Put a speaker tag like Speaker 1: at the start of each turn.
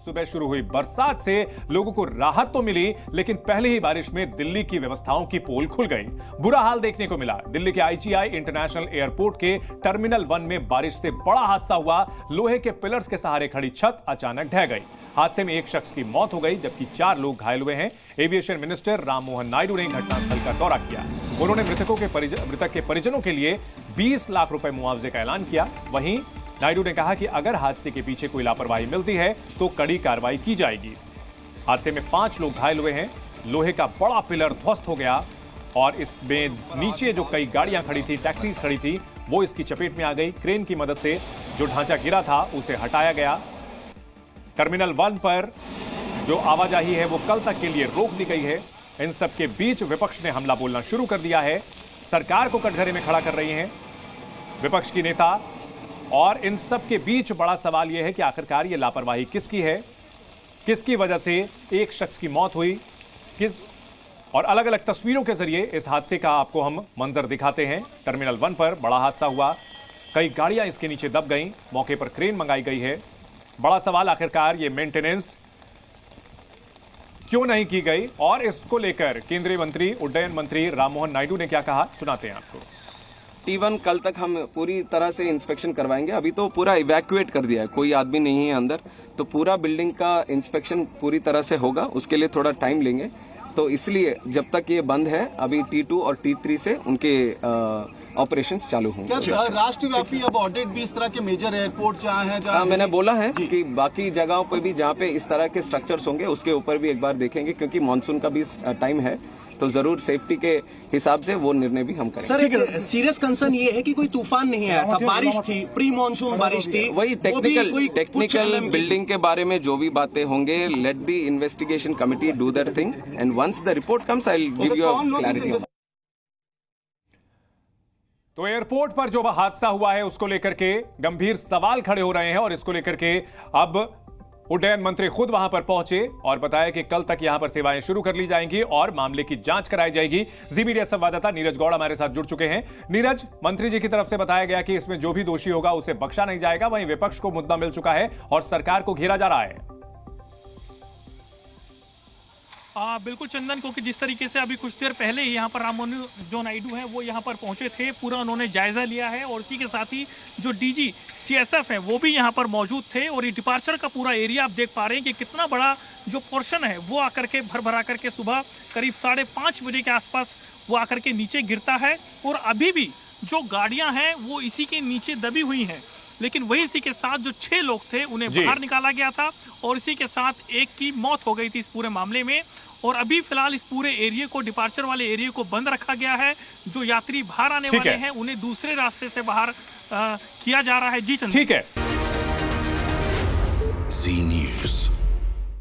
Speaker 1: सुबह शुरू हुई बरसात से लोगों को राहत तो मिली, लेकिन पहले ही बारिश में दिल्ली की व्यवस्थाओं की पोल खुल गई। बुरा हाल देखने को मिला। दिल्ली के आईजीआई इंटरनेशनल एयरपोर्ट के टर्मिनल 1 में बारिश से बड़ा हादसा हुआ। लोहे के पिलर्स के सहारे खड़ी छत अचानक ढह गई। हादसे में एक शख्स की मौत हो गई, जबकि 4 लोग घायल हुए हैं। एविएशन मिनिस्टर राममोहन नायडू ने घटनास्थल का दौरा किया। उन्होंने मृतक के परिजनों के लिए 20 लाख रुपए मुआवजे का ऐलान किया। वहीं नायडू ने कहा कि अगर हादसे के पीछे कोई लापरवाही मिलती है तो कड़ी कार्रवाई की जाएगी। हादसे में 5 लोग घायल हुए हैं। लोहे का बड़ा पिलर ध्वस्त हो गया और इसमें नीचे जो कई गाड़ियां खड़ी थी, टैक्सीज खड़ी थी, वो इसकी चपेट में आ गई। क्रेन की मदद से जो ढांचा गिरा था उसे हटाया गया। टर्मिनल 1 पर जो आवाजाही है वो कल तक के लिए रोक दी गई है। इन सब के बीच विपक्ष ने हमला बोलना शुरू कर दिया है। सरकार को कटघरे में खड़ा कर रही हैं विपक्ष की नेता। और इन सब के बीच बड़ा सवाल यह है कि आखिरकार ये लापरवाही किसकी है, किसकी वजह से एक शख्स की मौत हुई, और अलग अलग तस्वीरों के जरिए इस हादसे का आपको हम मंजर दिखाते हैं। टर्मिनल 1 पर बड़ा हादसा हुआ, कई गाड़ियां इसके नीचे दब गईं, मौके पर क्रेन मंगाई गई है। बड़ा सवाल आखिरकार ये मेंटेनेंस क्यों नहीं की गई, और इसको लेकर केंद्रीय मंत्री, उड्डयन मंत्री राममोहन नायडू ने क्या कहा, सुनाते हैं आपको।
Speaker 2: T1 कल तक हम पूरी तरह से इंस्पेक्शन करवाएंगे। अभी तो पूरा इवैक्यूएट कर दिया है, कोई आदमी नहीं है अंदर, तो पूरा बिल्डिंग का इंस्पेक्शन पूरी तरह से होगा। उसके लिए थोड़ा टाइम लेंगे, तो इसलिए जब तक ये बंद है अभी T2 और T3 से उनके ऑपरेशंस चालू होंगे।
Speaker 3: क्या राष्ट्रव्यापी अब ऑडिट भी इस तरह के मेजर एयरपोर्ट जहाँ हैं, जहाँ
Speaker 2: मैंने बोला है कि बाकी जगहों पे भी जहाँ पे इस तरह के स्ट्रक्चर्स होंगे उसके ऊपर भी एक बार देखेंगे, क्योंकि मानसून का भी टाइम है, तो जरूर सेफ्टी के हिसाब से वो निर्णय भी हम करेंगे।
Speaker 4: सर, सीरियस कंसर्न ये है कि कोई तूफान नहीं आया था, बारिश थी, प्री मानसून बारिश थी।
Speaker 2: वही टेक्निकल बिल्डिंग के बारे में जो भी बातें होंगे, let the investigation committee do their thing and once the report comes I will give you clarity.
Speaker 1: तो एयरपोर्ट पर जो हादसा हुआ है उसको लेकर के गंभीर सवाल खड़े हो रहे हैं, और इसको लेकर के अब उड्डयन मंत्री खुद वहां पर पहुंचे और बताया कि कल तक यहां पर सेवाएं शुरू कर ली जाएंगी और मामले की जांच कराई जाएगी। जी मीडिया संवाददाता नीरज गौड़ हमारे साथ जुड़ चुके हैं। नीरज, मंत्री जी की तरफ से बताया गया कि इसमें जो भी दोषी होगा उसे बख्शा नहीं जाएगा, वहीं विपक्ष को मुद्दा मिल चुका है और सरकार को घेरा जा रहा है।
Speaker 5: बिल्कुल चंदन, क्योंकि जिस तरीके से अभी कुछ देर पहले ही यहाँ पर राममोहन जो नायडू हैं वो यहाँ पर पहुंचे थे, पूरा उन्होंने जायजा लिया है, और इसी के साथ ही जो डीजी सीएसएफ है वो भी यहाँ पर मौजूद थे। और ये डिपार्चर का पूरा एरिया आप देख पा रहे हैं कि कितना बड़ा जो पोर्शन है वो आकर के भरा करके सुबह करीब 5:30 बजे के आसपास वो आकर के नीचे गिरता है। और अभी भी जो गाड़ियां हैं वो इसी के नीचे दबी हुई हैं, लेकिन वही इसी के साथ जो 6 लोग थे उन्हें बाहर निकाला गया था, और इसी के साथ एक की मौत हो गई थी इस पूरे मामले में। और अभी फिलहाल इस पूरे एरिया को, डिपार्चर वाले एरिया को बंद रखा गया है। जो यात्री बाहर आने वाले हैं उन्हें दूसरे रास्ते से बाहर किया जा रहा है। जी चंद्र,
Speaker 1: ठीक है।